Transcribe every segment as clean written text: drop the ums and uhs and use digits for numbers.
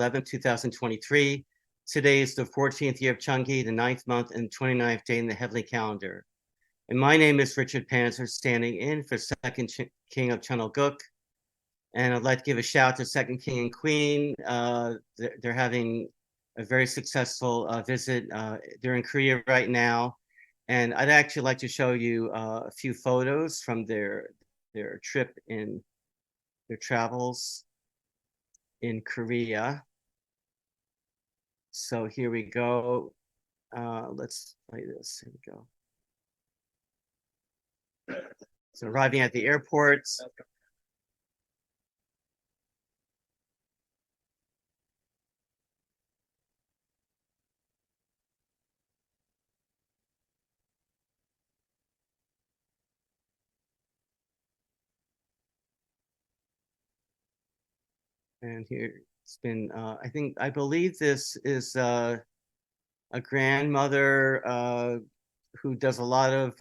11th, 2023. Today is the 14th year of Chungi, the 9th month and 29th day in the heavenly calendar. And my name is Richard Panzer, standing in for Second King of Chunoguk. And I'd like to give a shout to Second King and Queen. They're having a very successful visit. They're in Korea right now. And I'd actually like to show you a few photos from their trip in their travels in Korea. So here we go. Let's play this. Here we go. So arriving at the airport. And here it's been, I believe this is a grandmother who does a lot of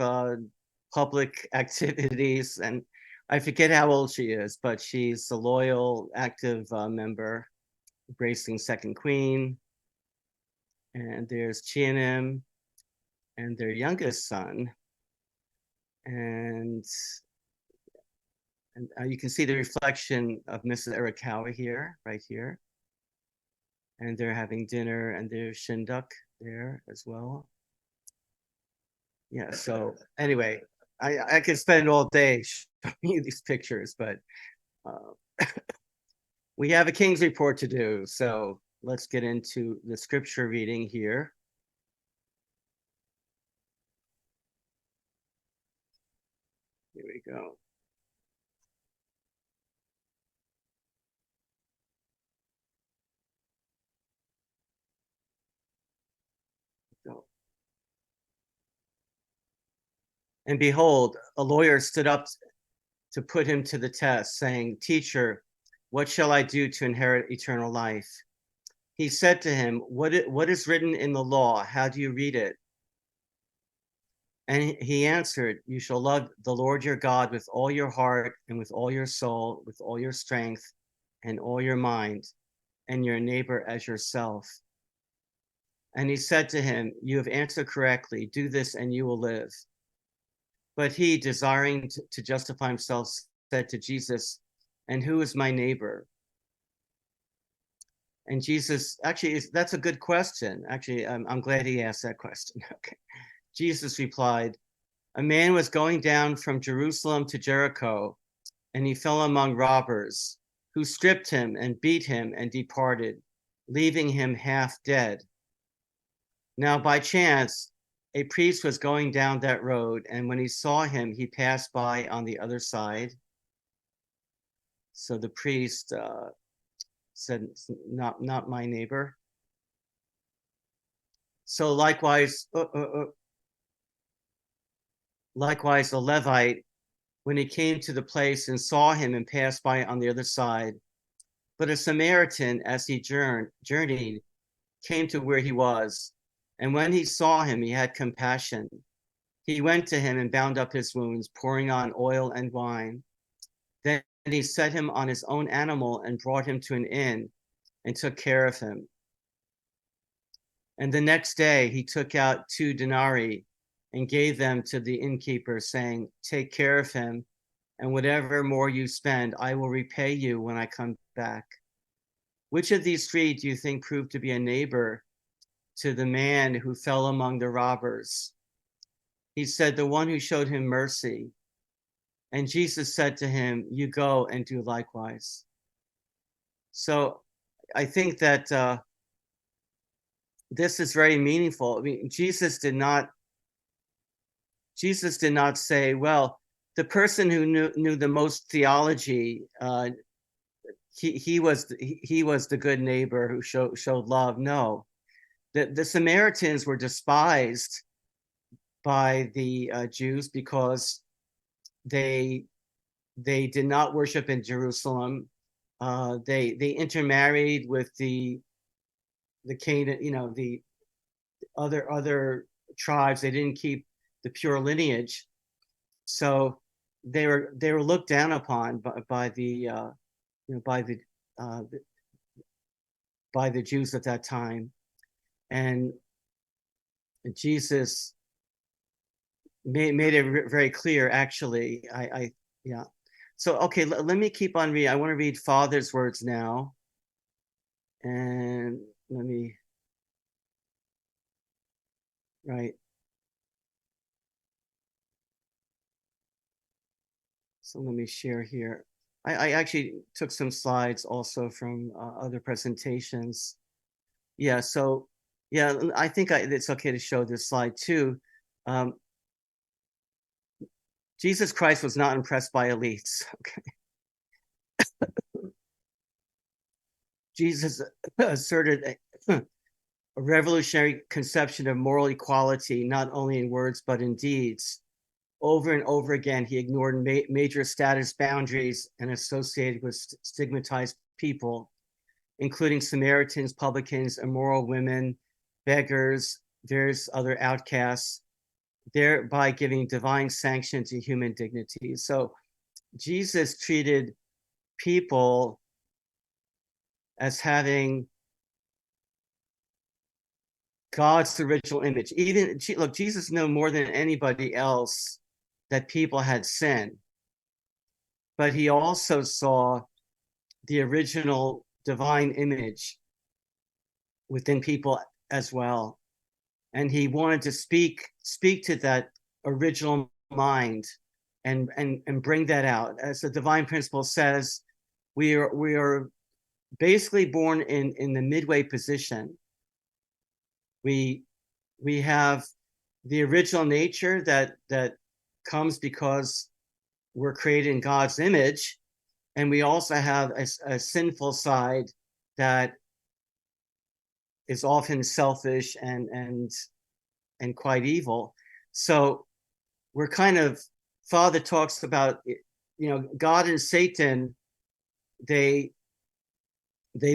public activities. And I forget how old she is, but she's a loyal, active member, embracing Second Queen. And there's Chianim and their youngest son. And you can see the reflection of Mrs. Arakawa here, right here. And they're having dinner, and there's Shinduk there as well. Yeah, so anyway, I could spend all day showing you these pictures, but we have a King's Report to do. So let's get into the scripture reading here. Here we go. And behold, a lawyer stood up to put him to the test, saying, "Teacher, what shall I do to inherit eternal life?" He said to him, what is written in the law? How do you read it? And he answered, "You shall love the Lord your God with all your heart and with all your soul, with all your strength and all your mind, and your neighbor as yourself." And he said to him, "You have answered correctly. Do this and you will live." But he, desiring to justify himself, said to Jesus, "And who is my neighbor?" And Jesus, actually, that's a good question. Actually, I'm glad he asked that question. Okay. Jesus replied, "A man was going down from Jerusalem to Jericho, and he fell among robbers, who stripped him and beat him and departed, leaving him half dead. Now, by chance, a priest was going down that road, and when he saw him, he passed by on the other side." So the priest said, not my neighbor. So likewise, the Levite, when he came to the place and saw him and passed by on the other side. But a Samaritan, as he journeyed, came to where he was. And when he saw him, he had compassion. He went to him and bound up his wounds, pouring on oil and wine. Then he set him on his own animal and brought him to an inn and took care of him. And the next day he took out 2 denarii and gave them to the innkeeper, saying, "Take care of him, and whatever more you spend, I will repay you when I come back." Which of these 3 do you think proved to be a neighbor to the man who fell among the robbers? He said, "The one who showed him mercy." And Jesus said to him, "You go and do likewise." So I think that this is very meaningful. I mean, Jesus did not say, well, the person who knew the most theology, he was the good neighbor who showed love. No, the Samaritans were despised by the Jews because they did not worship in Jerusalem. They intermarried with the Canaan, the other tribes. They didn't keep the pure lineage, so they were looked down upon by the by the Jews at that time. And Jesus made it very clear, actually. Yeah. So, okay, let me keep on reading. I want to read Father's words now. And let me, right. So let me share here. I actually took some slides also from other presentations. Yeah, so yeah, I think it's okay to show this slide too. Um, Jesus Christ was not impressed by elites. Okay. Jesus asserted a revolutionary conception of moral equality, not only in words, but in deeds. Over and over again, he ignored major status boundaries and associated with stigmatized people, including Samaritans, publicans, immoral women, beggars, various other outcasts, thereby giving divine sanction to human dignity. So Jesus treated people as having God's original image. Even look, Jesus knew more than anybody else that people had sin, but he also saw the original divine image within people as well, and he wanted to speak to that original mind and bring that out. As the divine principle says, we are basically born in the midway position. We have the original nature that comes because we're created in God's image, and we also have a sinful side that is often selfish and quite evil. So we're kind of, Father talks about, God and Satan, they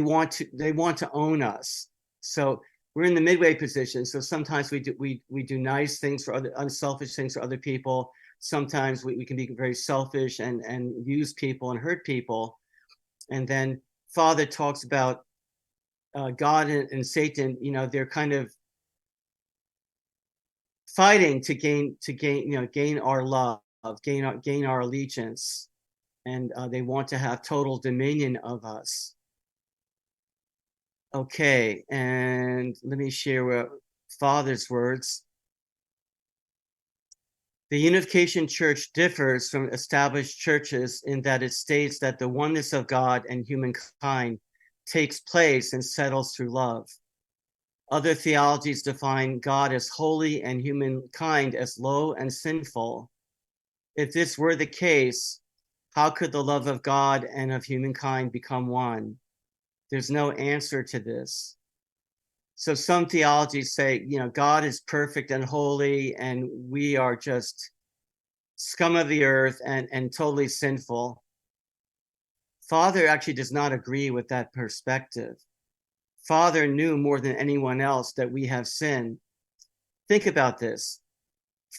want to own us. So we're in the midway position. So sometimes we do nice things for other, unselfish things for other people. Sometimes we can be very selfish and use people and hurt people. And then Father talks about God and Satan. They're kind of fighting to gain our love, gain our allegiance, and they want to have total dominion of us. Okay, and let me share Father's words. The Unification Church differs from established churches in that it states that the oneness of God and humankind takes place and settles through love. Other theologies define God as holy and humankind as low and sinful. If this were the case, how could the love of God and of humankind become one? There's no answer to this. So some theologies say, God is perfect and holy, and we are just scum of the earth and totally sinful. Father actually does not agree with that perspective. Father knew more than anyone else that we have sinned. Think about this.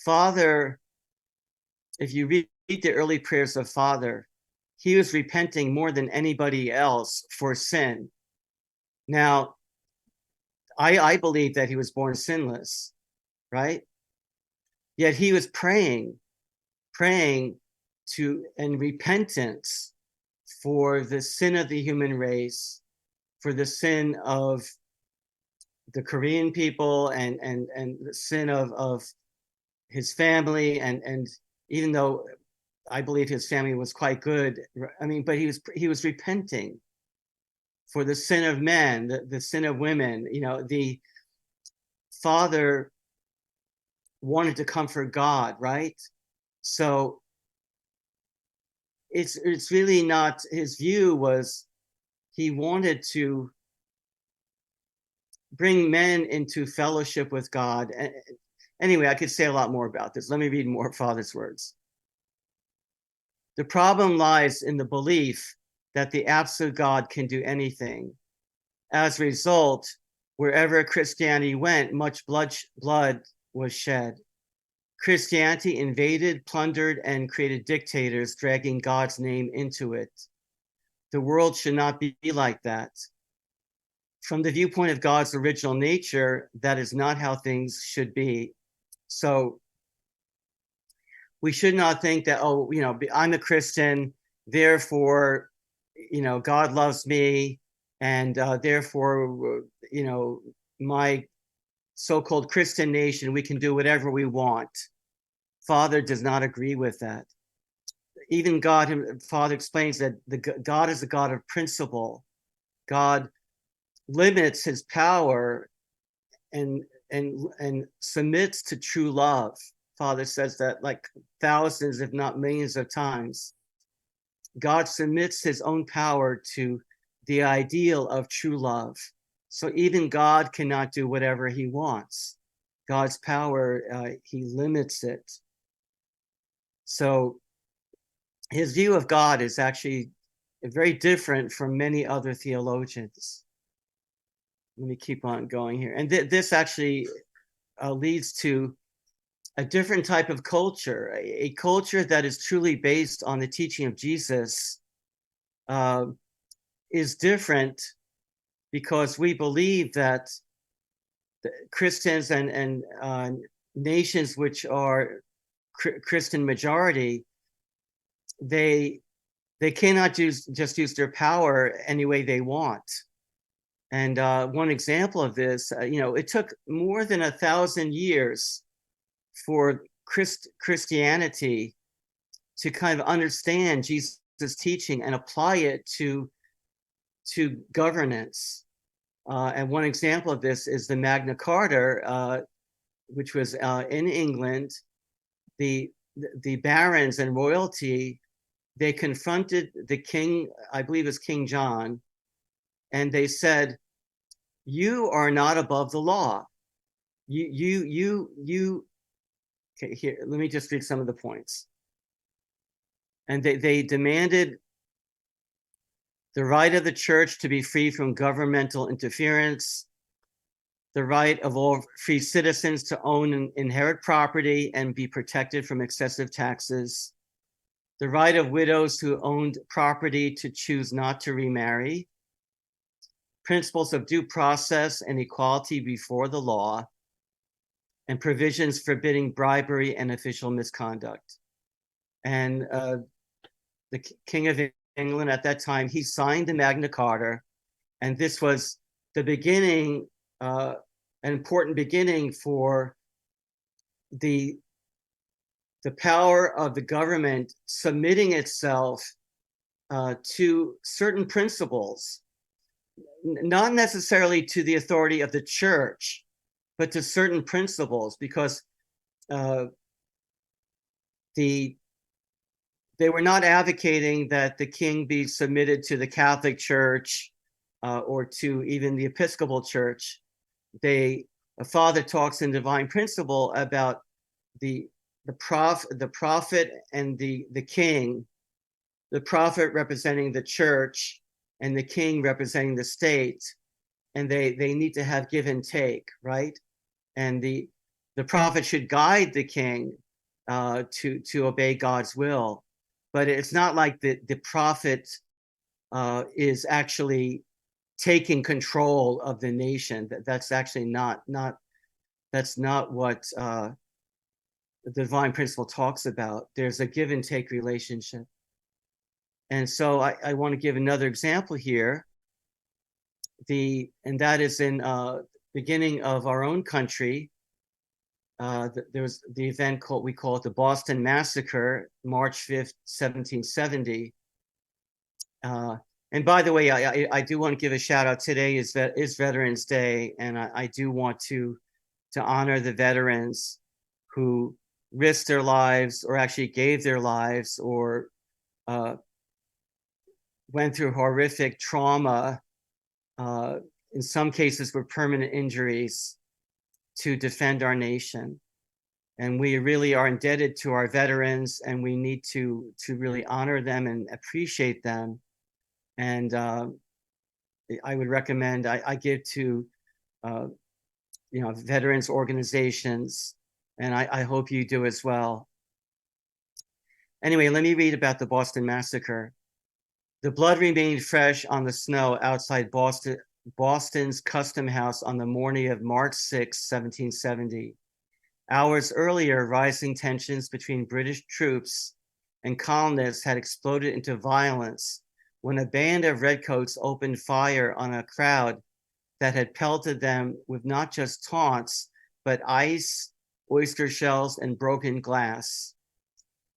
Father, if you read the early prayers of Father, he was repenting more than anybody else for sin. Now, I believe that he was born sinless, right? Yet he was praying to and repentance for the sin of the human race, for the sin of the Korean people and the sin of his family, and even though I believe his family was quite good, but he was repenting for the sin of men, the sin of women. The Father wanted to comfort God, right? So it's really not, his view was he wanted to bring men into fellowship with God. Anyway, I could say a lot more about this. Let me read more of Father's words. The problem lies in the belief that the absolute God can do anything. As a result, wherever Christianity went, much blood was shed. Christianity invaded, plundered, and created dictators, dragging God's name into it. The world should not be like that. from the viewpoint of God's original nature, that is not how things should be. So we should not think that, oh, I'm a Christian, therefore, God loves me, and therefore, my so-called Christian nation, we can do whatever we want. Father does not agree with that. Even Father explains that God is a God of principle. God limits his power and submits to true love. Father says that like thousands, if not millions of times. God submits his own power to the ideal of true love. So even God cannot do whatever he wants. God's power, he limits it. So his view of God is actually very different from many other theologians. Let me keep on going here. And this actually leads to a different type of culture, a culture that is truly based on the teaching of Jesus, is different because we believe that Christians and nations which are Christian majority, they cannot just use their power any way they want. And one example of this, it took more than 1,000 years for Christianity to kind of understand Jesus' teaching and apply it to governance. And one example of this is the Magna Carta, which was in England. The barons and royalty, they confronted the king, I believe it's King John, and they said, "You are not above the law. You." Okay, here, let me just read some of the points. And they demanded the right of the church to be free from governmental interference, the right of all free citizens to own and inherit property and be protected from excessive taxes, the right of widows who owned property to choose not to remarry, principles of due process and equality before the law, and provisions forbidding bribery and official misconduct. And the King of England at that time, he signed the Magna Carta, and this was the beginning, an important beginning for the power of the government submitting itself to certain principles, not necessarily to the authority of the church, but to certain principles, because they were not advocating that the king be submitted to the Catholic Church or to even the Episcopal Church. Father talks in Divine Principle about the prophet and the king, the prophet representing the church and the king representing the state, and they need to have give and take, right? And the prophet should guide the king to obey God's will, but it's not like the prophet is actually taking control of the nation. That's actually not that's not what the Divine Principle talks about. There's a give and take relationship. And so I want to give another example here. And that is in beginning of our own country. There was the event we call it the Boston Massacre, March 5th, 1770. And by the way, I do want to give a shout out. Today is Veterans Day, and I do want to honor the veterans who risked their lives or actually gave their lives or went through horrific trauma, in some cases with permanent injuries, to defend our nation. And we really are indebted to our veterans, and we need to really honor them and appreciate them. And I would recommend, I give to veterans organizations, and I hope you do as well. Anyway, let me read about the Boston Massacre. The blood remained fresh on the snow outside Boston Boston's Custom House on the morning of March 6, 1770. Hours earlier, rising tensions between British troops and colonists had exploded into violence when a band of redcoats opened fire on a crowd that had pelted them with not just taunts, but ice, oyster shells, and broken glass.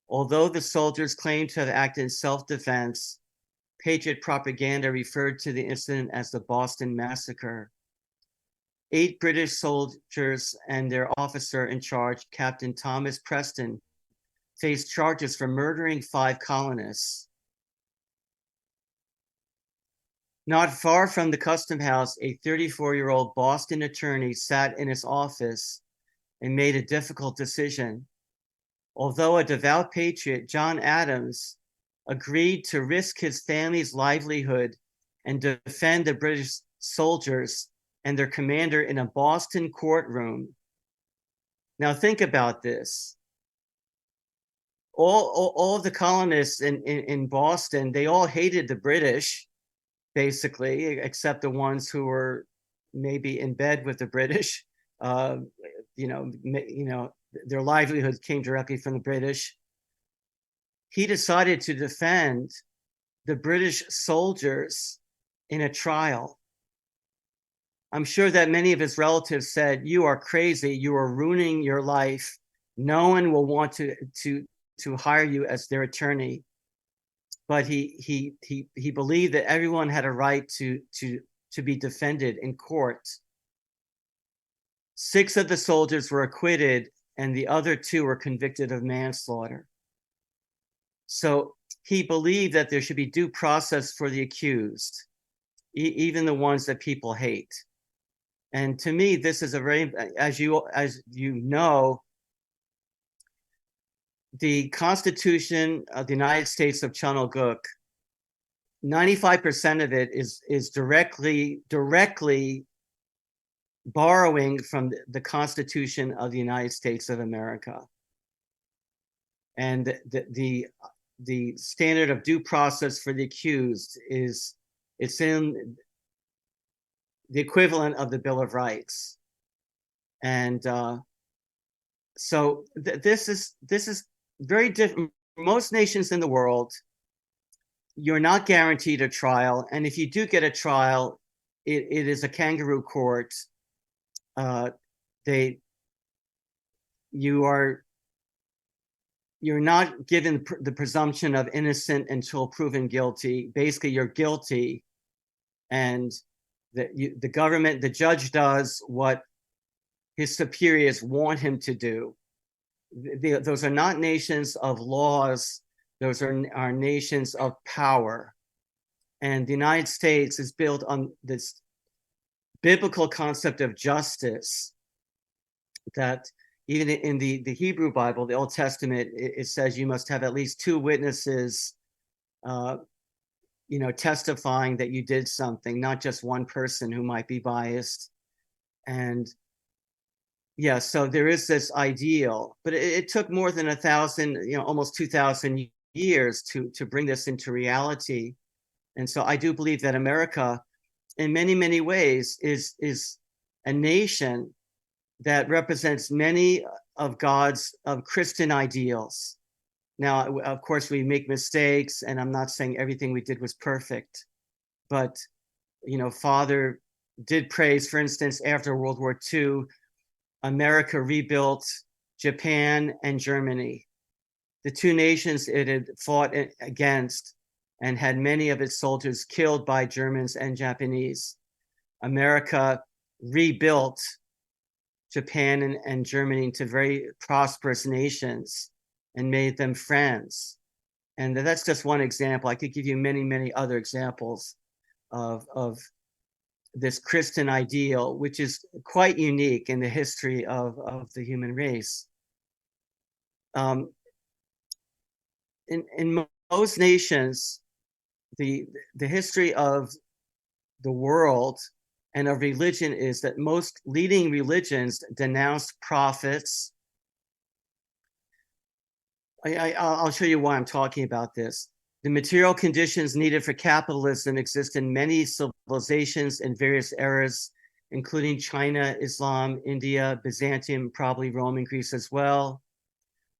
Although the soldiers claimed to have acted in self-defense, Patriot propaganda referred to the incident as the Boston Massacre. 8 British soldiers and their officer in charge, Captain Thomas Preston, faced charges for murdering 5 colonists. Not far from the Custom House, a 34-year-old Boston attorney sat in his office and made a difficult decision. Although a devout patriot, John Adams agreed to risk his family's livelihood and defend the British soldiers and their commander in a Boston courtroom. Now think about this. All of the colonists in Boston, they all hated the British, basically, except the ones who were maybe in bed with the British. Their livelihood came directly from the British. He decided to defend the British soldiers in a trial. I'm sure that many of his relatives said, "You are crazy. You are ruining your life. No one will want to hire you as their attorney." But he believed that everyone had a right to be defended in court. 6 of the soldiers were acquitted, and the other 2 were convicted of manslaughter. So he believed that there should be due process for the accused, even the ones that people hate. And to me, this is a very, as you know, the Constitution of the United States of Chanoguk, 95% of it is directly borrowing from the Constitution of the United States of America. And the standard of due process for the accused it's in the equivalent of the Bill of Rights. And so this is very different. Most nations in the world, you're not guaranteed a trial, and if you do get a trial, it is a kangaroo court. You're not given the presumption of innocent until proven guilty. Basically, you're guilty, and the government, the judge does what his superiors want him to do. Those are not nations of laws. Those are nations of power. And the United States is built on this biblical concept of justice that even in the Hebrew Bible, the Old Testament, it says you must have at least 2 witnesses, testifying that you did something, not just one person who might be biased. And yeah, so there is this ideal, but it took more than 1,000, almost 2,000 years to bring this into reality. And so I do believe that America, in many, many ways, is a nation that represents many of Christian ideals. Now, of course, we make mistakes, and I'm not saying everything we did was perfect, but, Father did praise, for instance, after World War II, America rebuilt Japan and Germany, the 2 nations it had fought against and had many of its soldiers killed by Germans and Japanese. America rebuilt Japan and Germany into very prosperous nations and made them friends. And that's just one example. I could give you many, many other examples of this Christian ideal, which is quite unique in the history of the human race. In most nations, the history of the world and of religion is that most leading religions denounce prophets. I'll show you why I'm talking about this. The material conditions needed for capitalism exist in many civilizations in various eras, including China, Islam, India, Byzantium, probably Rome and Greece as well.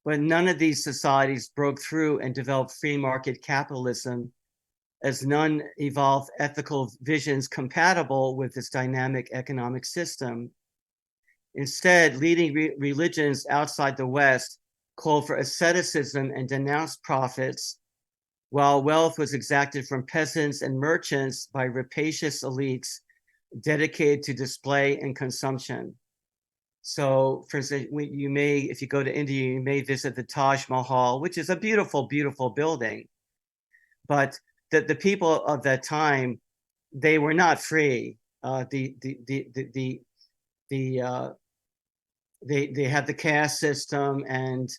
But none of these societies broke through and developed free market capitalism, as none evolved ethical visions compatible with this dynamic economic system. Instead, leading religions outside the West called for asceticism and denounced profits, while wealth was exacted from peasants and merchants by rapacious elites dedicated to display and consumption. So, for instance, you may, if you go to India, you may visit the Taj Mahal, which is a beautiful, beautiful building. But the people of that time, they were not free. They had the caste system, and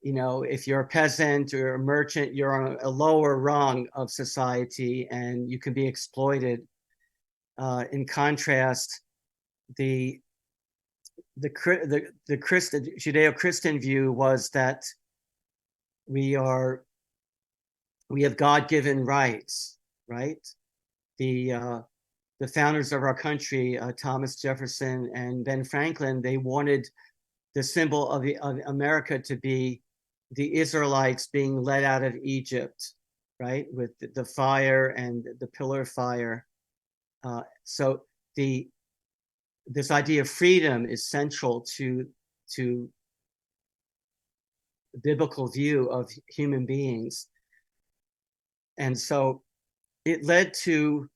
if you're a peasant or a merchant, you're on a lower rung of society, and you can be exploited. In contrast, the Judeo-Christian view was that we have God-given rights, right? The founders of our country, Thomas Jefferson and Ben Franklin, they wanted the symbol of America to be the Israelites being led out of Egypt, right? With the fire and the pillar of fire. So this idea of freedom is central to the biblical view of human beings. And so it led to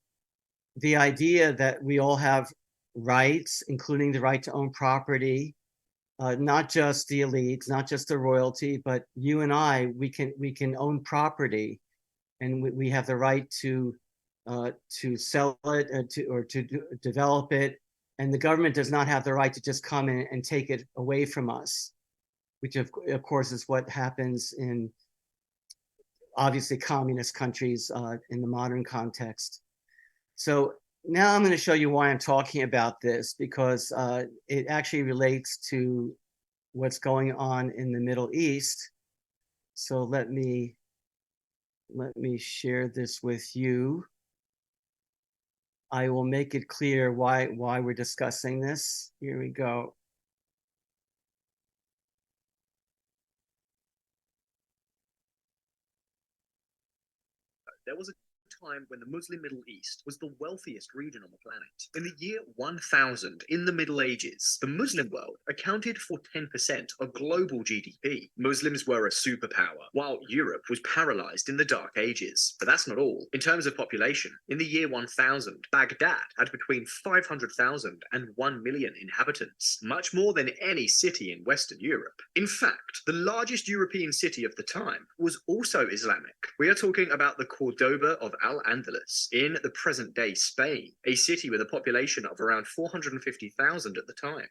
the idea that we all have rights, including the right to own property, not just the elites, not just the royalty, but you and I, we can own property, and we have the right to sell it or to develop it, and the government does not have the right to just come in and take it away from us, which of course is what happens in obviously communist countries in the modern context. So now I'm going to show you why I'm talking about this, because it actually relates to what's going on in the Middle East. So let me share this with you. I will make it clear why we're discussing this. Here we go. There was a time when the Muslim Middle East was the wealthiest region on the planet. In the year 1000, in the Middle Ages, the Muslim world accounted for 10% of global GDP. Muslims were a superpower, while Europe was paralyzed in the Dark Ages. But that's not all. In terms of population, in the year 1000, Baghdad had between 500,000 and 1 million inhabitants, much more than any city in Western Europe. In fact, the largest European city of the time was also Islamic. We are talking about the Cordoba of Al-Andalus in the present-day Spain, a city with a population of around 450,000 at the time.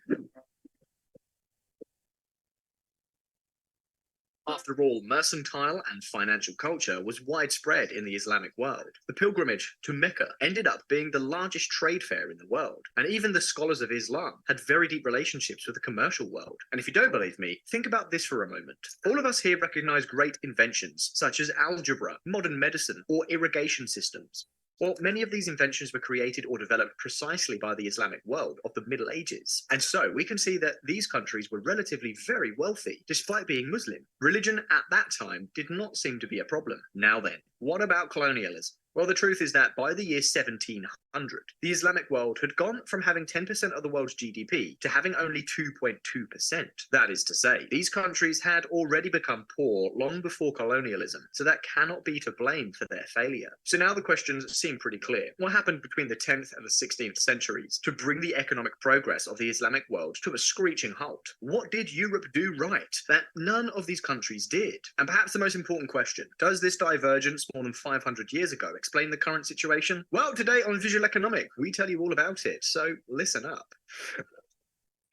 After all, mercantile and financial culture was widespread in the Islamic world. The pilgrimage to Mecca ended up being the largest trade fair in the world, and even the scholars of Islam had very deep relationships with the commercial world. And if you don't believe me, think about this for a moment. All of us here recognize great inventions, such as algebra, modern medicine, or irrigation systems. Well, many of these inventions were created or developed precisely by the Islamic world of the Middle Ages. And so we can see that these countries were relatively very wealthy, despite being Muslim. Religion at that time did not seem to be a problem. Now then, what about colonialism? Well, the truth is that by the year 1700, the Islamic world had gone from having 10% of the world's GDP to having only 2.2%. That is to say, these countries had already become poor long before colonialism, so that cannot be to blame for their failure. So now the questions seem pretty clear. What happened between the 10th and the 16th centuries to bring the economic progress of the Islamic world to a screeching halt? What did Europe do right that none of these countries did? And perhaps the most important question, does this divergence more than 500 years ago explain the current situation? Well, today on Visual Economic, we tell you all about it, so listen up.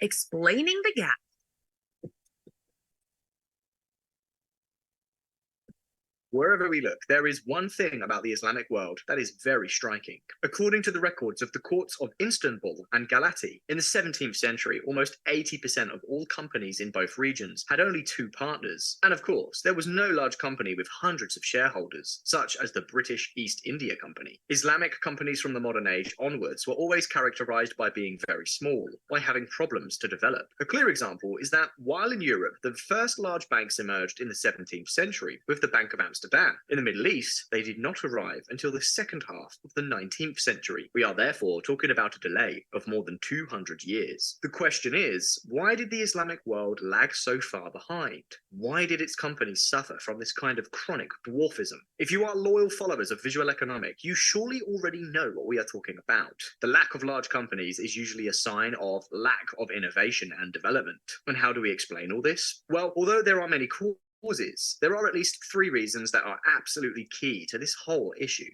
Explaining the gap. Wherever we look, there is one thing about the Islamic world that is very striking. According to the records of the courts of Istanbul and Galati, in the 17th century, almost 80% of all companies in both regions had only two partners. And of course, there was no large company with hundreds of shareholders, such as the British East India Company. Islamic companies from the modern age onwards were always characterized by being very small, by having problems to develop. A clear example is that while in Europe, the first large banks emerged in the 17th century, with the Bank of Amsterdam. In the Middle East, they did not arrive until the second half of the 19th century. We are therefore talking about a delay of more than 200 years. The question is, why did the Islamic world lag so far behind? Why did its companies suffer from this kind of chronic dwarfism? If you are loyal followers of visual economic, you surely already know what we are talking about. The lack of large companies is usually a sign of lack of innovation and development. And how do we explain all this? Well, although there are many causes, there are at least three reasons that are absolutely key to this whole issue.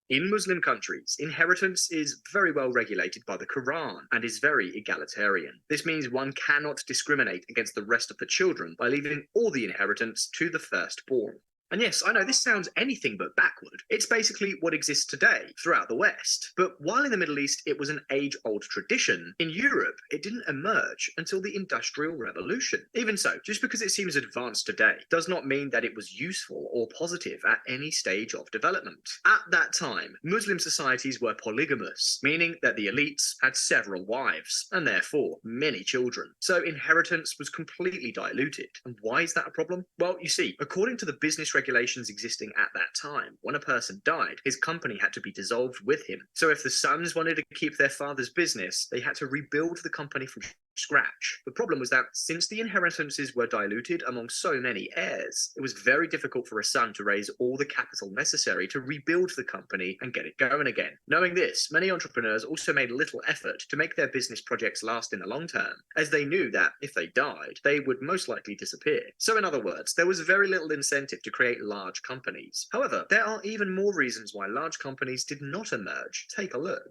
In Muslim countries, inheritance is very well regulated by the Quran and is very egalitarian. This means one cannot discriminate against the rest of the children by leaving all the inheritance to the firstborn. And yes, I know this sounds anything but backward. It's basically what exists today throughout the West. But while in the Middle East it was an age-old tradition, in Europe it didn't emerge until the Industrial Revolution. Even so, just because it seems advanced today does not mean that it was useful or positive at any stage of development. At that time, Muslim societies were polygamous, meaning that the elites had several wives, and therefore many children. So inheritance was completely diluted. And why is that a problem? Well, you see, according to the business regulations existing at that time, when a person died, his company had to be dissolved with him. So if the sons wanted to keep their father's business, they had to rebuild the company from scratch. The problem was that since the inheritances were diluted among so many heirs, it was very difficult for a son to raise all the capital necessary to rebuild the company and get it going again. Knowing this, many entrepreneurs also made little effort to make their business projects last in the long term, as they knew that if they died, they would most likely disappear. So in other words, there was very little incentive to create large companies. However, there are even more reasons why large companies did not emerge. Take a look.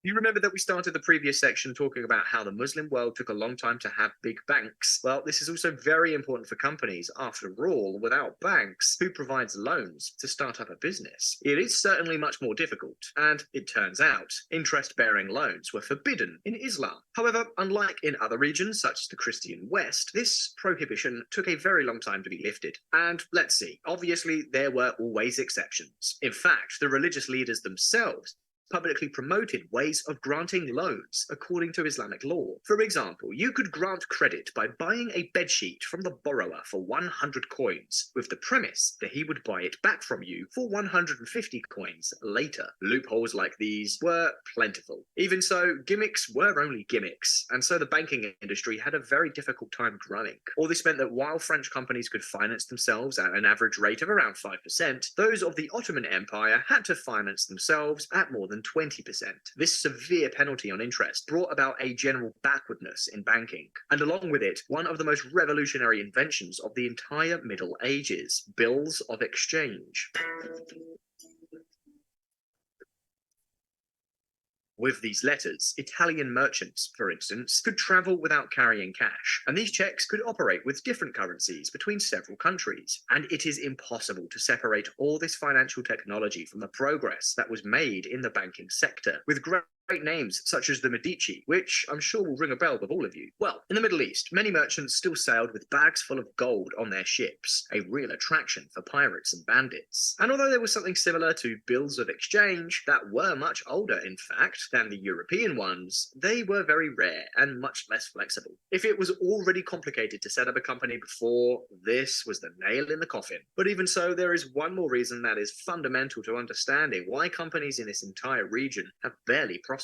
You remember that we started the previous section talking about how the Muslim world took a long time to have big banks? Well, this is also very important for companies. After all, without banks, who provides loans to start up a business? It is certainly much more difficult. And it turns out, interest-bearing loans were forbidden in Islam. However, unlike in other regions, such as the Christian West, this prohibition took a very long time to be lifted. And let's see, obviously there were always exceptions. In fact, the religious leaders themselves publicly promoted ways of granting loans according to Islamic law. For example, you could grant credit by buying a bedsheet from the borrower for 100 coins, with the premise that he would buy it back from you for 150 coins later. Loopholes like these were plentiful. Even so, gimmicks were only gimmicks, and so the banking industry had a very difficult time growing. All this meant that while French companies could finance themselves at an average rate of around 5%, those of the Ottoman Empire had to finance themselves at more than 20%. This severe penalty on interest brought about a general backwardness in banking, and along with it, one of the most revolutionary inventions of the entire Middle Ages: bills of exchange. With these letters, Italian merchants, for instance, could travel without carrying cash, and these checks could operate with different currencies between several countries. And it is impossible to separate all this financial technology from the progress that was made in the banking sector, with great names such as the Medici, which I'm sure will ring a bell with all of you. Well, in the Middle East, many merchants still sailed with bags full of gold on their ships, a real attraction for pirates and bandits. And although there was something similar to bills of exchange that were much older, in fact, than the European ones, they were very rare and much less flexible. If it was already complicated to set up a company before, this was the nail in the coffin. But even so, there is one more reason that is fundamental to understanding why companies in this entire region have barely prospered.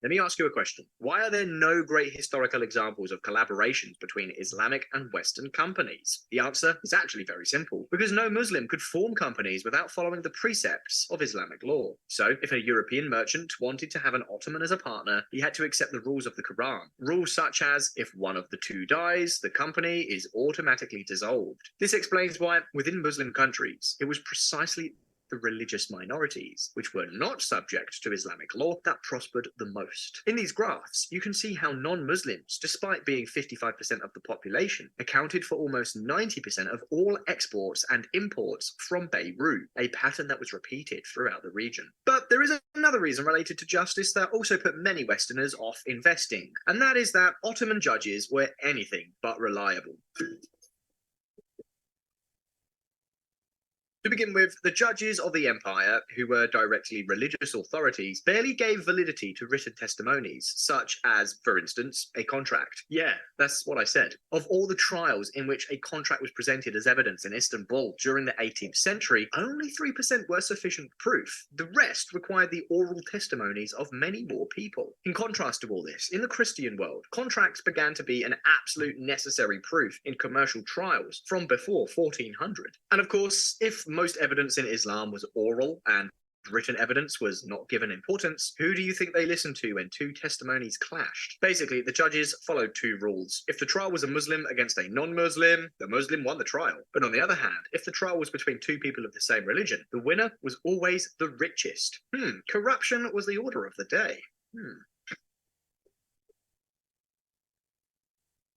Let me ask you a question. Why are there no great historical examples of collaborations between Islamic and Western companies? The answer is actually very simple, because no Muslim could form companies without following the precepts of Islamic law. So, if a European merchant wanted to have an Ottoman as a partner, he had to accept the rules of the Quran. Rules such as, if one of the two dies, the company is automatically dissolved. This explains why, within Muslim countries, it was precisely the religious minorities, which were not subject to Islamic law, that prospered the most. In these graphs, you can see how non-Muslims, despite being 55% of the population, accounted for almost 90% of all exports and imports from Beirut, a pattern that was repeated throughout the region. But there is another reason related to justice that also put many Westerners off investing, and that is that Ottoman judges were anything but reliable. To begin with, the judges of the empire, who were directly religious authorities, barely gave validity to written testimonies, such as, for instance, a contract. Yeah, that's what I said. Of all the trials in which a contract was presented as evidence in Istanbul during the 18th century, only 3% were sufficient proof. The rest required the oral testimonies of many more people. In contrast to all this, in the Christian world, contracts began to be an absolute necessary proof in commercial trials from before 1400. And of course, if most evidence in Islam was oral and written evidence was not given importance, who do you think they listened to when two testimonies clashed? Basically, the judges followed two rules. If the trial was a Muslim against a non-Muslim, the Muslim won the trial. But on the other hand, if the trial was between two people of the same religion, the winner was always the richest. Corruption was the order of the day.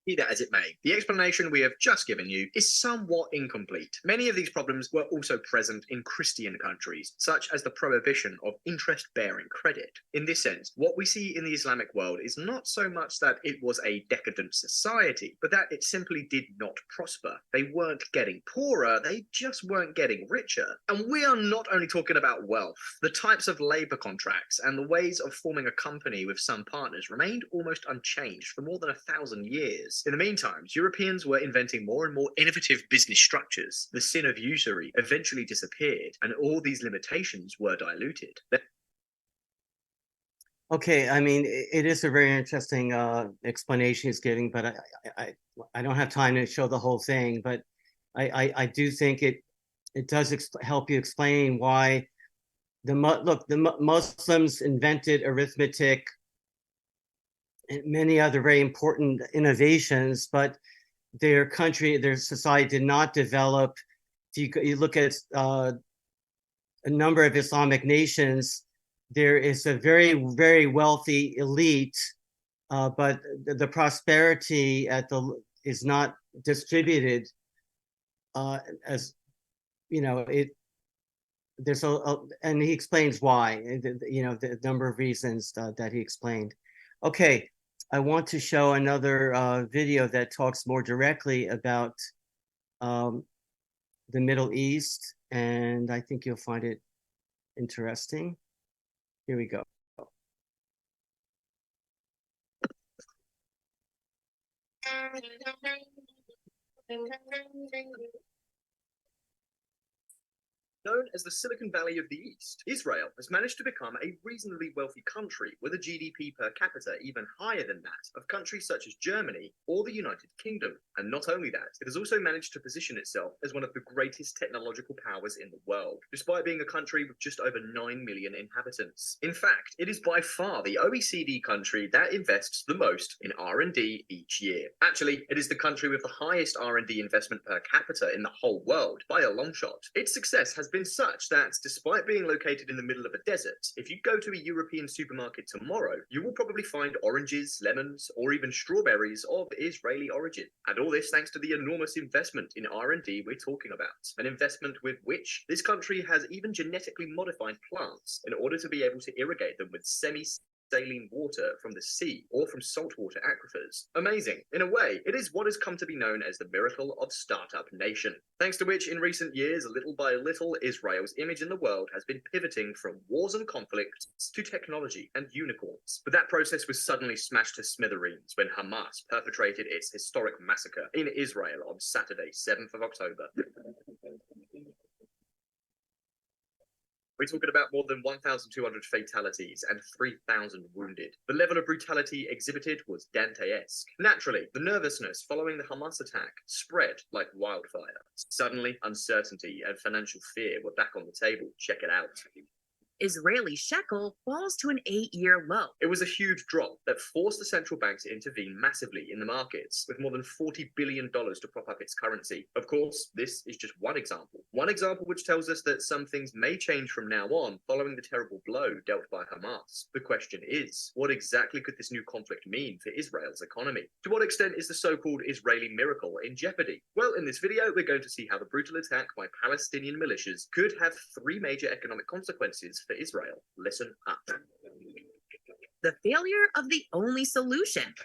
Be that as it may, the explanation we have just given you is somewhat incomplete. Many of these problems were also present in Christian countries, such as the prohibition of interest-bearing credit. In this sense, what we see in the Islamic world is not so much that it was a decadent society, but that it simply did not prosper. They weren't getting poorer, they just weren't getting richer. And we are not only talking about wealth. The types of labor contracts and the ways of forming a company with some partners remained almost unchanged for more than 1,000 years. In the meantime, Europeans were inventing more and more innovative business structures. The sin of usury eventually disappeared, and all these limitations were diluted. Okay, I mean, it is a very interesting explanation he's giving, but I don't have time to show the whole thing. But I do think it does help you explain why the Muslims invented arithmetic and many other very important innovations, but their society did not develop. If you look at a number of Islamic nations, there is a very, very wealthy elite, but the prosperity is not distributed as, you know, there's and he explains why, the number of reasons that he explained. Okay, I want to show another video that talks more directly about the Middle East, and I think you'll find it interesting. Here we go. Known as the Silicon Valley of the East, Israel has managed to become a reasonably wealthy country with a GDP per capita even higher than that of countries such as Germany or the United Kingdom. And not only that, it has also managed to position itself as one of the greatest technological powers in the world, despite being a country with just over 9 million inhabitants. In fact, it is by far the OECD country that invests the most in R&D each year. Actually, it is the country with the highest R&D investment per capita in the whole world by a long shot. Its success has been such that, despite being located in the middle of a desert, if you go to a European supermarket tomorrow, you will probably find oranges, lemons, or even strawberries of Israeli origin. And all this thanks to the enormous investment in R&D we're talking about, an investment with which this country has even genetically modified plants in order to be able to irrigate them with saline water from the sea or from saltwater aquifers. Amazing. In a way, it is what has come to be known as the miracle of Startup Nation, thanks to which in recent years, little by little, Israel's image in the world has been pivoting from wars and conflicts to technology and unicorns. But that process was suddenly smashed to smithereens when Hamas perpetrated its historic massacre in Israel on Saturday, 7th of October. We're talking about more than 1,200 fatalities and 3,000 wounded. The level of brutality exhibited was Dantesque. Naturally, the nervousness following the Hamas attack spread like wildfire. Suddenly, uncertainty and financial fear were back on the table. Check it out. Israeli shekel falls to an 8-year low. It was a huge drop that forced the central bank to intervene massively in the markets, with more than $40 billion to prop up its currency. Of course, this is just one example. One example which tells us that some things may change from now on following the terrible blow dealt by Hamas. The question is, what exactly could this new conflict mean for Israel's economy? To what extent is the so-called Israeli miracle in jeopardy? Well, in this video, we're going to see how the brutal attack by Palestinian militias could have 3 major economic consequences for Israel. Listen up. The failure of the only solution.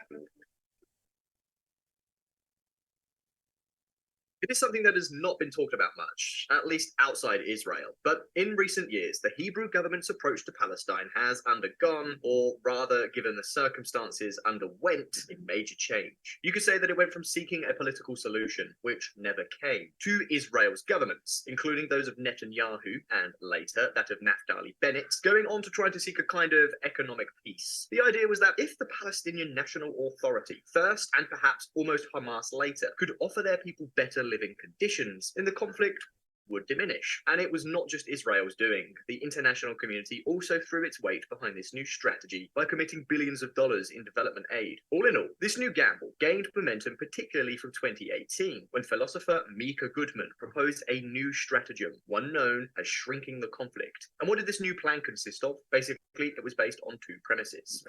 It is something that has not been talked about much, at least outside Israel. But in recent years, the Hebrew government's approach to Palestine has undergone, or rather, given the circumstances, underwent a major change. You could say that it went from seeking a political solution, which never came, to Israel's governments, including those of Netanyahu and later that of Naftali Bennett, going on to try to seek a kind of economic peace. The idea was that if the Palestinian National Authority, first and perhaps almost Hamas later, could offer their people better living conditions, then the conflict would diminish. And it was not just Israel's doing. The international community also threw its weight behind this new strategy by committing billions of dollars in development aid. All in all, this new gamble gained momentum particularly from 2018, when philosopher Mika Goodman proposed a new stratagem, one known as shrinking the conflict. And what did this new plan consist of? Basically, it was based on 2 premises.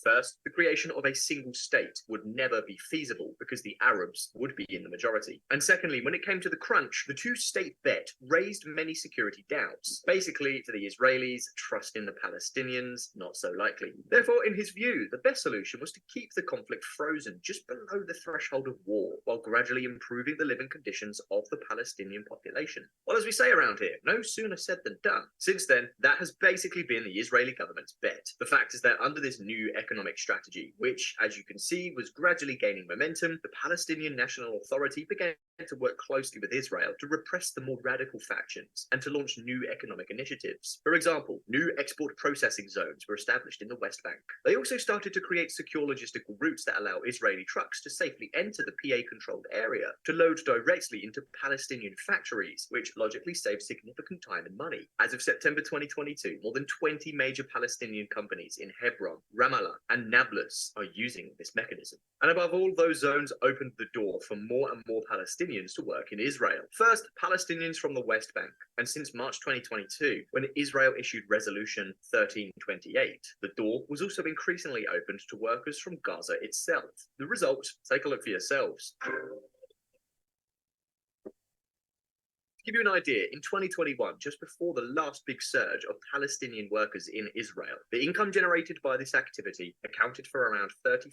First, the creation of a single state would never be feasible because the Arabs would be in the majority. And secondly, when it came to the crunch, the 2-state bet raised many security doubts. Basically, for the Israelis, trust in the Palestinians, not so likely. Therefore, in his view, the best solution was to keep the conflict frozen just below the threshold of war, while gradually improving the living conditions of the Palestinian population. Well, as we say around here, no sooner said than done. Since then, that has basically been the Israeli government's bet. The fact is that under this new economic strategy, which, as you can see, was gradually gaining momentum, the Palestinian National Authority began to work closely with Israel to repress the more radical factions and to launch new economic initiatives. For example, new export processing zones were established in the West Bank. They also started to create secure logistical routes that allow Israeli trucks to safely enter the PA-controlled area to load directly into Palestinian factories, which logically saves significant time and money. As of September 2022, more than 20 major Palestinian companies in Hebron, Ramallah, and Nablus are using this mechanism. And above all, those zones opened the door for more and more Palestinians to work in Israel. First, Palestinians from the West Bank, and since March 2022, when Israel issued Resolution 1328, the door was also increasingly opened to workers from Gaza itself. The result? Take a look for yourselves. To give you an idea, in 2021, just before the last big surge of Palestinian workers in Israel, the income generated by this activity accounted for around 35%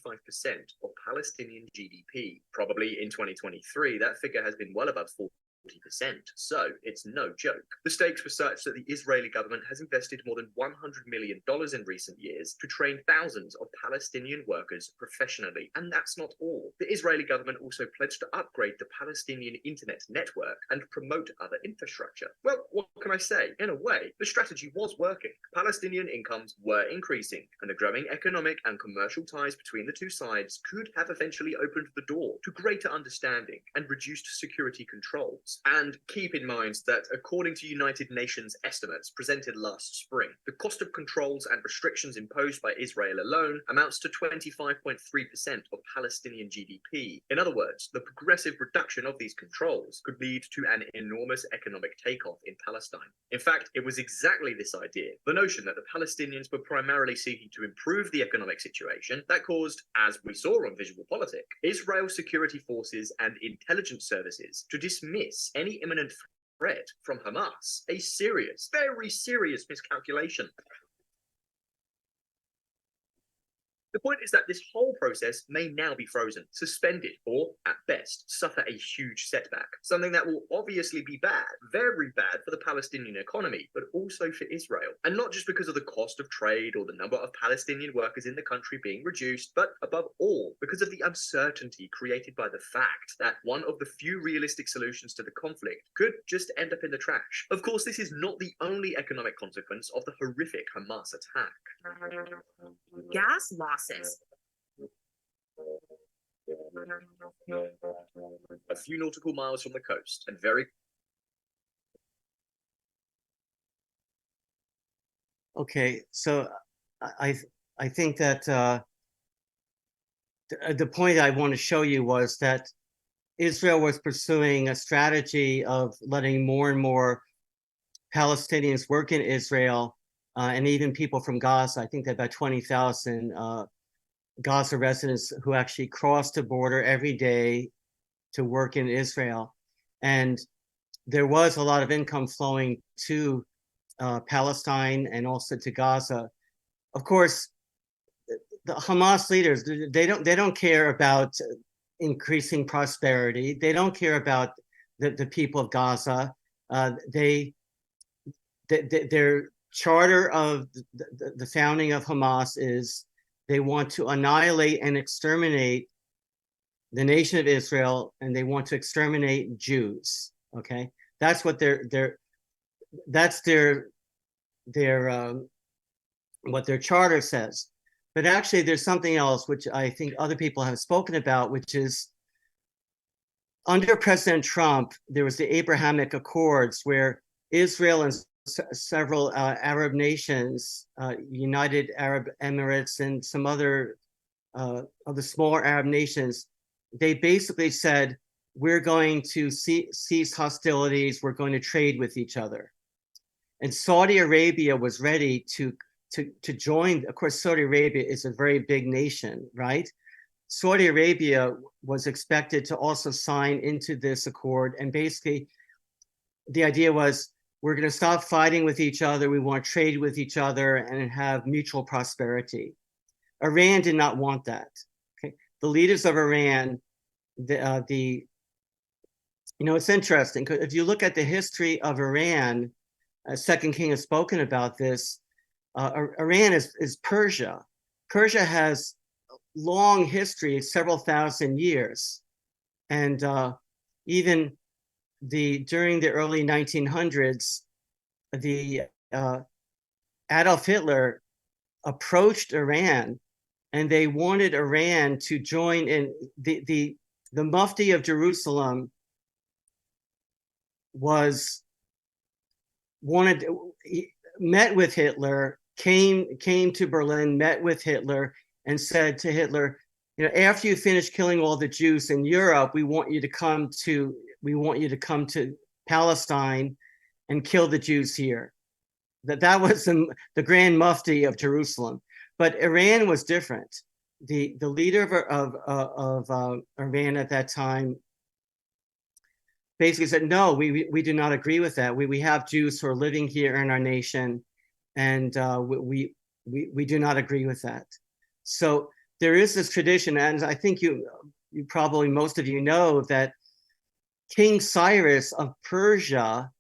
of Palestinian GDP. Probably in 2023, that figure has been well above 40%. So it's no joke. The stakes were such that the Israeli government has invested more than $100 million in recent years to train thousands of Palestinian workers professionally. And that's not all. The Israeli government also pledged to upgrade the Palestinian internet network and promote other infrastructure. Well, what can I say? In a way, the strategy was working. Palestinian incomes were increasing, and the growing economic and commercial ties between the 2 sides could have eventually opened the door to greater understanding and reduced security controls. And keep in mind that according to United Nations estimates presented last spring, the cost of controls and restrictions imposed by Israel alone amounts to 25.3% of Palestinian GDP. In other words, the progressive reduction of these controls could lead to an enormous economic takeoff in Palestine. In fact, it was exactly this idea, the notion that the Palestinians were primarily seeking to improve the economic situation, that caused, as we saw on Visual Politic, Israel's security forces and intelligence services to dismiss any imminent threat from Hamas. A serious, very serious miscalculation. The point is that this whole process may now be frozen, suspended, or, at best, suffer a huge setback. Something that will obviously be bad, very bad for the Palestinian economy, but also for Israel. And not just because of the cost of trade or the number of Palestinian workers in the country being reduced, but above all, because of the uncertainty created by the fact that one of the few realistic solutions to the conflict could just end up in the trash. Of course, this is not the only economic consequence of the horrific Hamas attack. Gas losses. A few nautical miles from the coast, and very Okay, so I think that the point I want to show you was that Israel was pursuing a strategy of letting more and more Palestinians work in Israel, and even people from Gaza. I think that about 20,000 Gaza residents who actually crossed the border every day to work in Israel. And there was a lot of income flowing to Palestine and also to Gaza. Of course, the Hamas leaders, they don't care about increasing prosperity. They don't care about the people of Gaza. Their charter of the founding of Hamas is they want to annihilate and exterminate the nation of Israel, and they want to exterminate Jews. Okay, that's what that's what their charter says. But actually, there's something else which I think other people have spoken about, which is under President Trump, there was the Abrahamic Accords where Israel and several Arab nations, United Arab Emirates and some other of the smaller Arab nations, they basically said, we're going to cease hostilities, we're going to trade with each other. And Saudi Arabia was ready to join. Of course, Saudi Arabia is a very big nation, right? Saudi Arabia was expected to also sign into this accord. And basically, the idea was, we're going to stop fighting with each other. We want to trade with each other and have mutual prosperity. Iran did not want that. Okay, the leaders of Iran, it's interesting because if you look at the history of Iran, Second King has spoken about this. Iran is Persia. Persia has long history, several thousand years, and even during the early 1900s, the Adolf Hitler approached Iran, and they wanted Iran to join in. The Mufti of Jerusalem met with Hitler, came to Berlin, met with Hitler, and said to Hitler, after you finish killing all the Jews in Europe, we want you to come to Palestine and kill the Jews here. That was the Grand Mufti of Jerusalem. But Iran was different. The leader of Iran at that time basically said, no, we do not agree with that. We have Jews who are living here in our nation, and we do not agree with that. So there is this tradition, and I think you probably, most of you know, that King Cyrus of Persia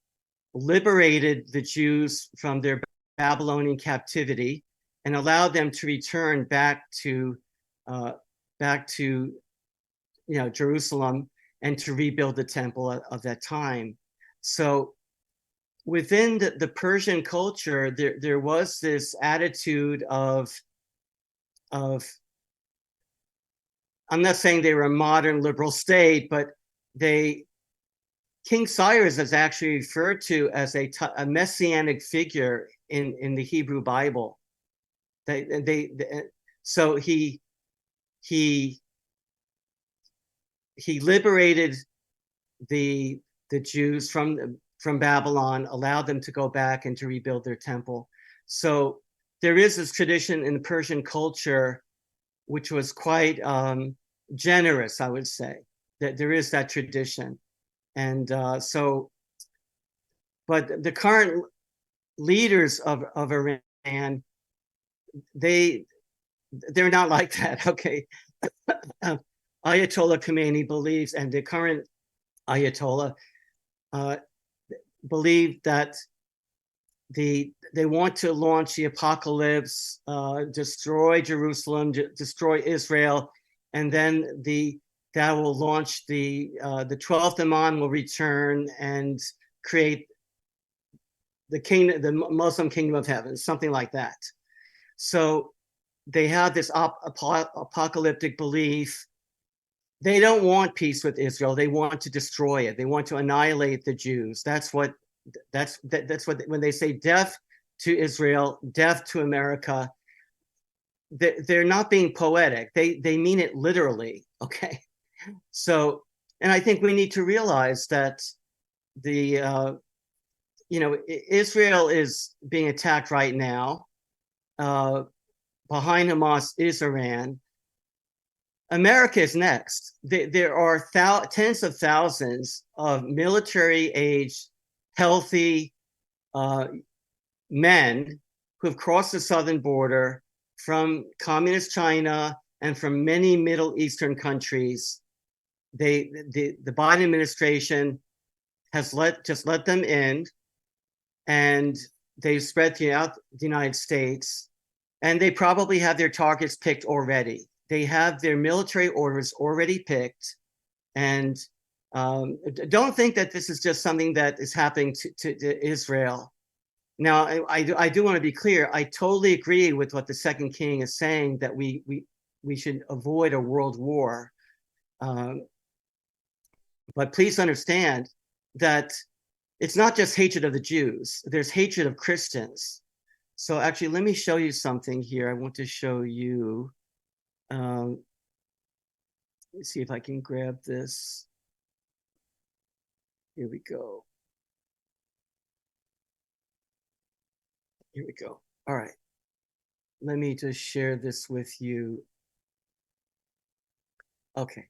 liberated the Jews from their Babylonian captivity and allowed them to return back to Jerusalem and to rebuild the temple of that time. So within the Persian culture, there was this attitude of I'm not saying they were a modern liberal state, but King Cyrus is actually referred to as a messianic figure in the Hebrew Bible. So he liberated the Jews from Babylon, allowed them to go back and to rebuild their temple. So there is this tradition in the Persian culture, which was quite generous, I would say, that there is that tradition. And but the current leaders of Iran, they they're not like that. Okay. Ayatollah Khomeini believes, and the current Ayatollah believe that they want to launch the apocalypse, destroy Jerusalem, destroy Israel, and then that will launch the 12th Imam will return and create the Muslim kingdom of heaven, something like that. So they have this apocalyptic belief. They don't want peace with Israel. They want to destroy it. They want to annihilate the Jews. That's what when they say death to Israel, death to America, they're not being poetic. They mean it literally. Okay. So, and I think we need to realize that Israel is being attacked right now. Behind Hamas is Iran. America is next. There are tens of thousands of military-age, healthy men who have crossed the southern border from communist China and from many Middle Eastern countries. The Biden administration has just let them in, and they've spread throughout the United States, and they probably have their targets picked already. They have their military orders already picked, and don't think that this is just something that is happening to Israel. Now, I do want to be clear. I totally agree with what the Second King is saying, that we should avoid a world war. But please understand that it's not just hatred of the Jews. There's hatred of Christians. So actually, let me show you something here. I want to show you. Let's see if I can grab this. Here we go. Here we go. All right. Let me just share this with you. Okay.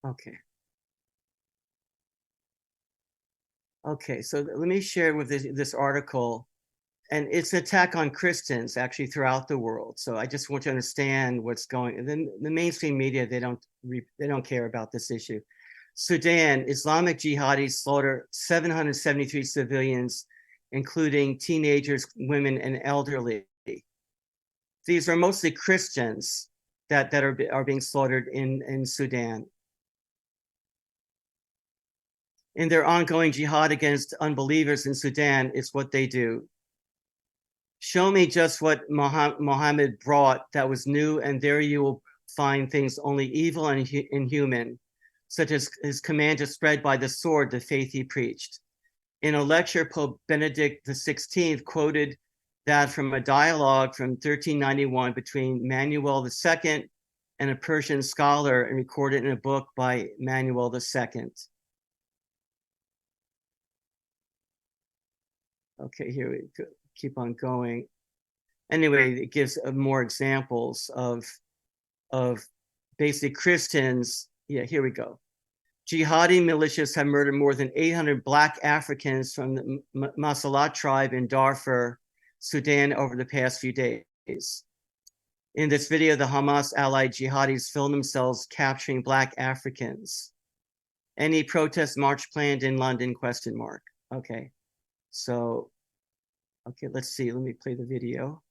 Okay. Okay, so let me share with this article, and it's an attack on Christians actually throughout the world. So I just want to understand what's going. And then the mainstream media, they don't care about this issue. Sudan, Islamic Jihadis slaughter 773 civilians, including teenagers, women, and elderly. These are mostly Christians that are being slaughtered in Sudan. In their ongoing jihad against unbelievers in Sudan, it's what they do. Show me just what Muhammad brought that was new, and there you will find things only evil and inhuman, such as his command to spread by the sword the faith he preached. In a lecture, Pope Benedict XVI quoted that from a dialogue from 1391 between Manuel II and a Persian scholar, and recorded in a book by Manuel II. Okay, here we go. Keep on going. Anyway, it gives more examples of basic Christians. Yeah, here we go. Jihadi militias have murdered more than 800 Black Africans from the Massacre tribe in Darfur, Sudan, over the past few days. In this video, the Hamas-allied jihadis film themselves capturing Black Africans. Any protest march planned in London? ? Okay. So, okay, let's see. Let me play the video.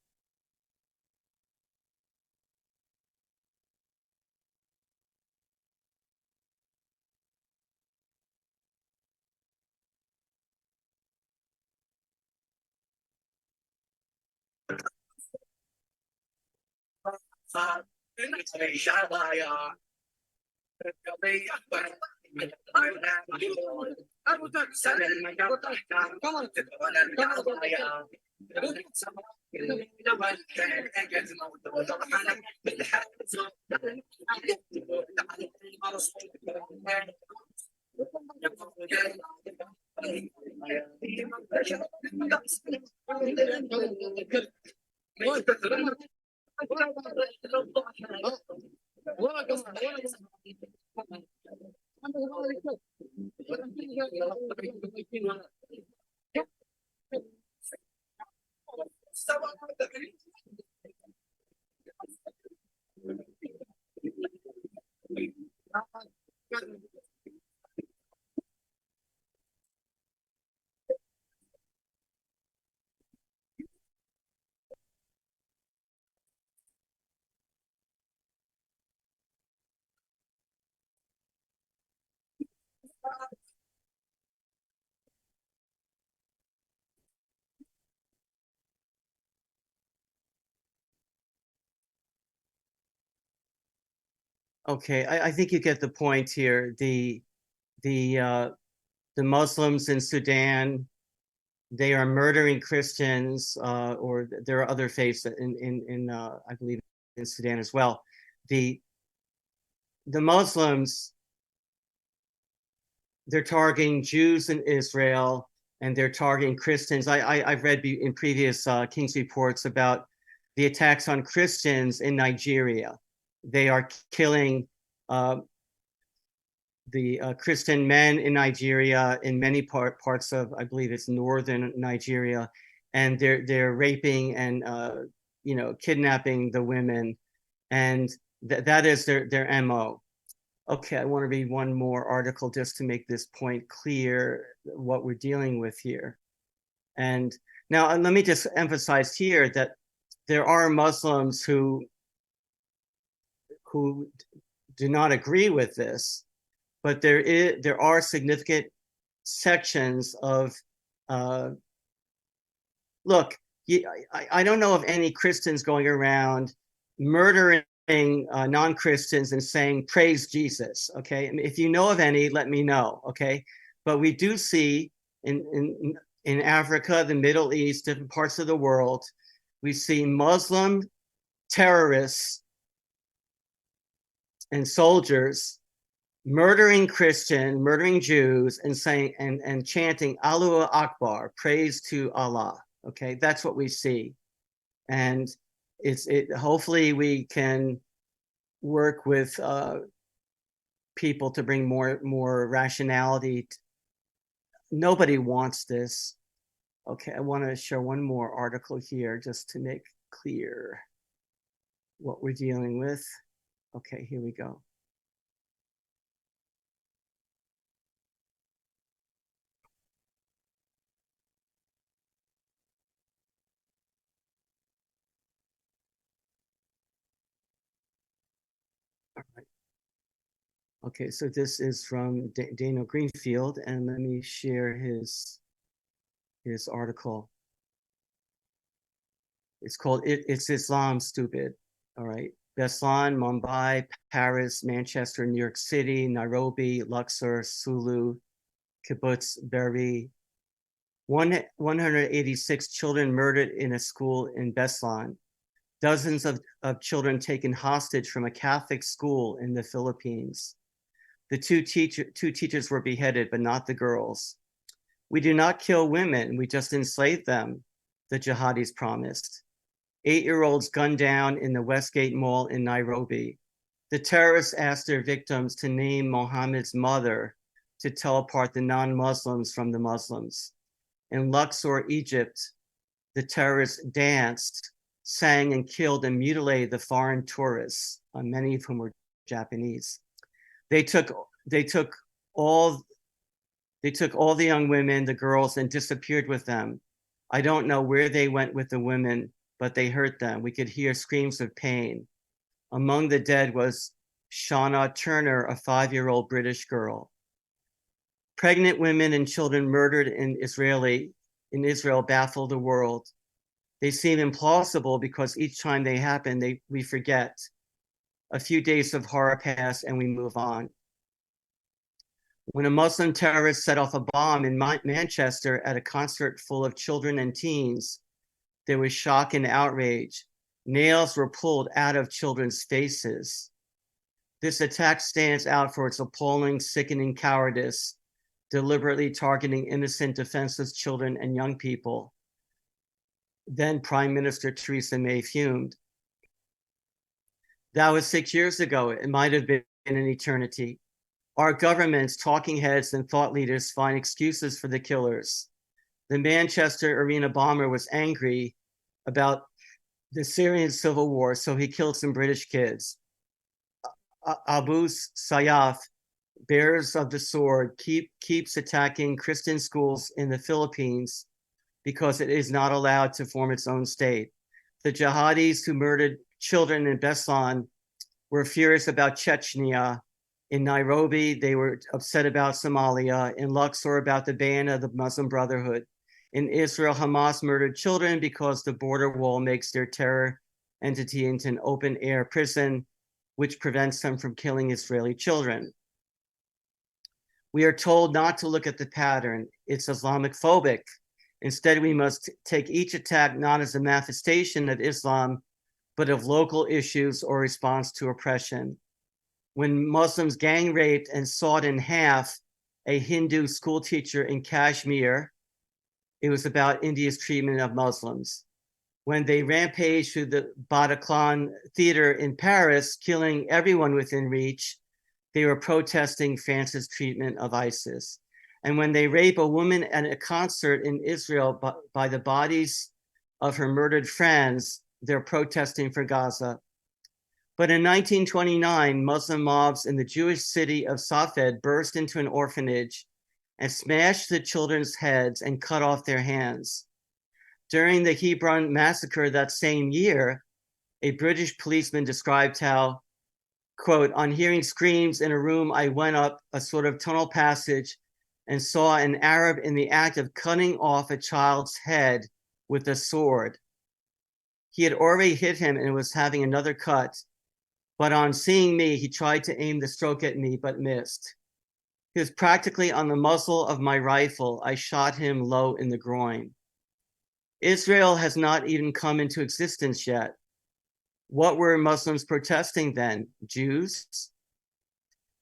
Okay, I think you get the point here. The Muslims in Sudan, they are murdering Christians, or there are other faiths in I believe in Sudan as well. The Muslims, they're targeting Jews in Israel, and they're targeting Christians. I've read in previous King's reports about the attacks on Christians in Nigeria. They are killing the Christian men in Nigeria, in many parts of, I believe it's northern Nigeria, and they're raping and kidnapping the women, and that is their MO. Okay, I want to read one more article just to make this point clear, what we're dealing with here. And now let me just emphasize here that there are Muslims who do not agree with this, but there are significant sections of look, I don't know of any Christians going around murdering non-Christians and saying praise Jesus. Okay, I mean, if you know of any, let me know. Okay, but we do see in Africa, the Middle East, different parts of the world, we see Muslim terrorists and soldiers murdering Jews, and saying and chanting Allahu Akbar, praise to Allah. Okay, that's what we see, and hopefully we can work with people to bring more rationality. Nobody wants this. Okay, I want to share one more article here just to make clear what we're dealing with. Okay, here we go. All right. Okay, so this is from Daniel Greenfield, and let me share his article. It's called It's Islam, Stupid. All right. Beslan, Mumbai, Paris, Manchester, New York City, Nairobi, Luxor, Sulu, Kibbutz, Be'eri. 186 children murdered in a school in Beslan. Dozens of children taken hostage from a Catholic school in the Philippines. The two teachers were beheaded, but not the girls. We do not kill women, we just enslave them, the Jihadis promised. 8-year-olds gunned down in the Westgate Mall in Nairobi. The terrorists asked their victims to name Mohammed's mother to tell apart the non-Muslims from the Muslims. In Luxor, Egypt, the terrorists danced, sang, and killed and mutilated the foreign tourists, many of whom were Japanese. They took all the young women, the girls, and disappeared with them. I don't know where they went with the women, but they hurt them. We could hear screams of pain. Among the dead was Shauna Turner, a 5-year-old British girl. Pregnant women and children murdered in Israel baffle the world. They seem implausible because each time they happen, we forget. A few days of horror pass and we move on. When a Muslim terrorist set off a bomb in Manchester at a concert full of children and teens, there was shock and outrage. Nails were pulled out of children's faces. This attack stands out for its appalling, sickening cowardice, deliberately targeting innocent, defenseless children and young people. Then Prime Minister Theresa May fumed. That was 6 years ago. It might have been an eternity. Our governments, talking heads, and thought leaders find excuses for the killers. The Manchester arena bomber was angry about the Syrian civil war, so he killed some British kids. Abu Sayyaf, bearers of the sword, keeps attacking Christian schools in the Philippines because it is not allowed to form its own state. The Jihadis who murdered children in Beslan were furious about Chechnya. In Nairobi, they were upset about Somalia. In Luxor, about the ban of the Muslim Brotherhood. In Israel, Hamas murdered children because the border wall makes their terror entity into an open-air prison, which prevents them from killing Israeli children. We are told not to look at the pattern. It's Islamic phobic. Instead, we must take each attack not as a manifestation of Islam, but of local issues or response to oppression. When Muslims gang raped and sawed in half a Hindu school teacher in Kashmir, it was about India's treatment of Muslims. When they rampaged through the Bataclan Theater in Paris, killing everyone within reach, they were protesting France's treatment of ISIS. And when they rape a woman at a concert in Israel by the bodies of her murdered friends, they're protesting for Gaza. But in 1929, Muslim mobs in the Jewish city of Safed burst into an orphanage and smashed the children's heads and cut off their hands. During the Hebron massacre that same year, a British policeman described how, quote, on hearing screams in a room, I went up a sort of tunnel passage and saw an Arab in the act of cutting off a child's head with a sword. He had already hit him and was having another cut, but on seeing me, he tried to aim the stroke at me, but missed. He was practically on the muzzle of my rifle. I shot him low in the groin. Israel has not even come into existence yet. What were Muslims protesting then? Jews?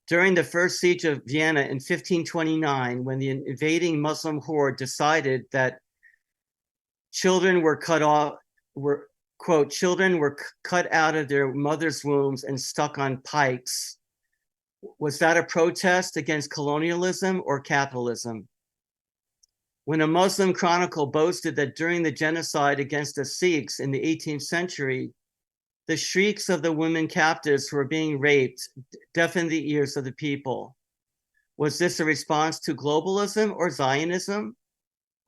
During the first siege of Vienna in 1529, when the invading Muslim horde decided that children were cut off, quote, children were cut out of their mother's wombs and stuck on pikes. Was that a protest against colonialism or capitalism? When a Muslim chronicle boasted that during the genocide against the Sikhs in the 18th century, the shrieks of the women captives who were being raped deafened the ears of the people. Was this a response to globalism or Zionism,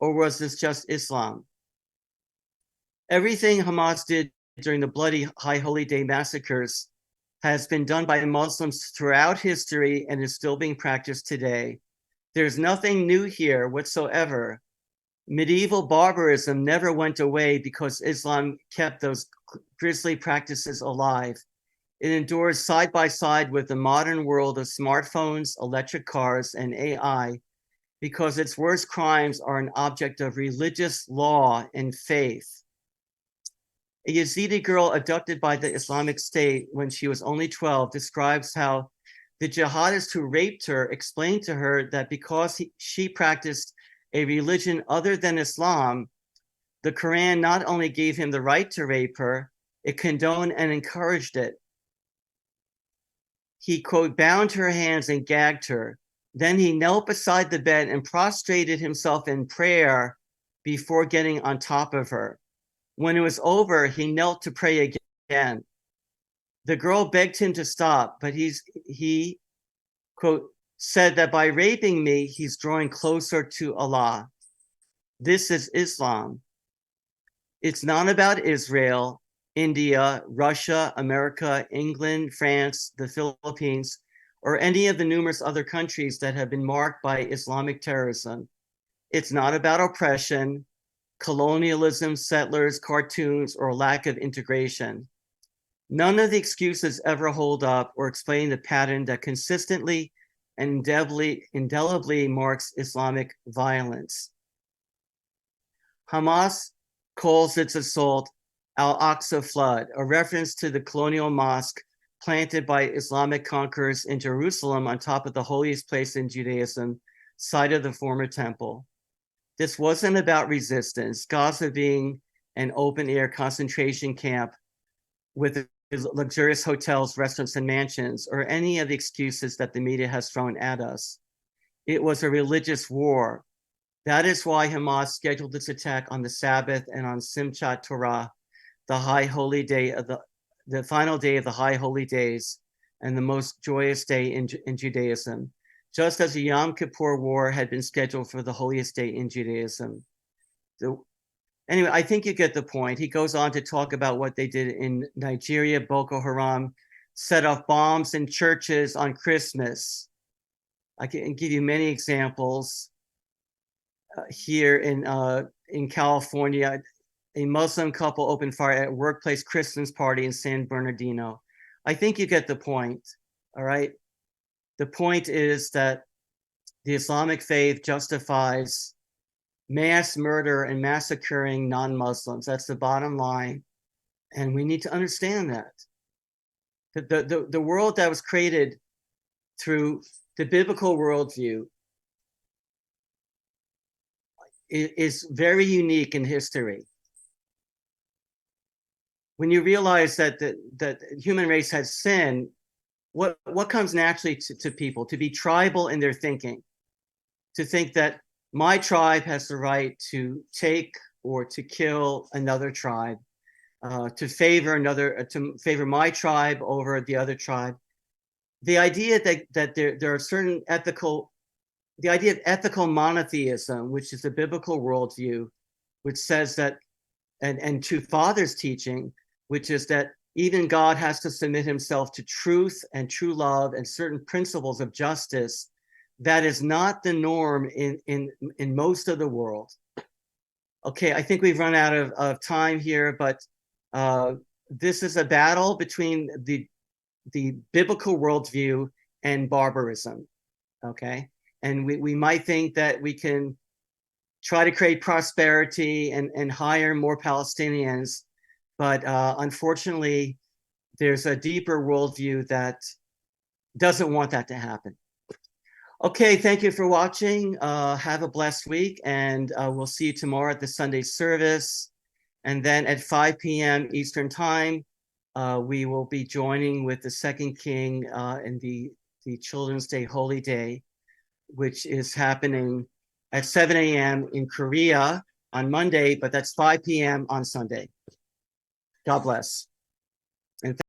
or was this just Islam? Everything Hamas did during the bloody High Holy Day massacres has been done by Muslims throughout history and is still being practiced today. There's nothing new here whatsoever. Medieval barbarism never went away because Islam kept those grisly practices alive. It endures side by side with the modern world of smartphones, electric cars, and AI because its worst crimes are an object of religious law and faith. A Yazidi girl abducted by the Islamic State when she was only 12 describes how the jihadists who raped her explained to her that because she practiced a religion other than Islam, the Quran not only gave him the right to rape her, it condoned and encouraged it. He, quote, bound her hands and gagged her. Then he knelt beside the bed and prostrated himself in prayer before getting on top of her. When it was over, he knelt to pray again. The girl begged him to stop, but he, quote, said that by raping me, he's drawing closer to Allah. This is Islam. It's not about Israel, India, Russia, America, England, France, the Philippines, or any of the numerous other countries that have been marked by Islamic terrorism. It's not about oppression, colonialism, settlers, cartoons, or lack of integration. None of the excuses ever hold up or explain the pattern that consistently and indelibly marks Islamic violence. Hamas calls its assault Al-Aqsa Flood, a reference to the colonial mosque planted by Islamic conquerors in Jerusalem on top of the holiest place in Judaism, site of the former temple. This wasn't about resistance, Gaza being an open-air concentration camp with luxurious hotels, restaurants, and mansions, or any of the excuses that the media has thrown at us. It was a religious war. That is why Hamas scheduled this attack on the Sabbath and on Simchat Torah, the high holy day of the final day of the high holy days, and the most joyous day in Judaism, just as the Yom Kippur War had been scheduled for the holiest day in Judaism. Anyway, I think you get the point. He goes on to talk about what they did in Nigeria. Boko Haram set off bombs in churches on Christmas. I can give you many examples. Here in California, a Muslim couple opened fire at a workplace Christmas party in San Bernardino. I think you get the point, all right? The point is that the Islamic faith justifies mass murder and massacring non-Muslims. That's the bottom line. And we need to understand that. The world that was created through the biblical worldview is very unique in history. When you realize that the human race has sinned, what comes naturally to people? To be tribal in their thinking, to think that my tribe has the right to take or to kill another tribe, to favor my tribe over the other tribe. The idea that there are certain the idea of ethical monotheism, which is the biblical worldview, which says that, and to Father's teaching, which is that even God has to submit himself to truth and true love and certain principles of justice. That is not the norm in most of the world. Okay, I think we've run out of time here, but this is a battle between the biblical worldview and barbarism, okay? And we might think that we can try to create prosperity and hire more Palestinians, but unfortunately, there's a deeper worldview that doesn't want that to happen. Okay, thank you for watching. Have a blessed week, and we'll see you tomorrow at the Sunday service. And then at 5 p.m. Eastern Time, we will be joining with the Second King in the Children's Day Holy Day, which is happening at 7 a.m. in Korea on Monday, but that's 5 p.m. on Sunday. God bless. And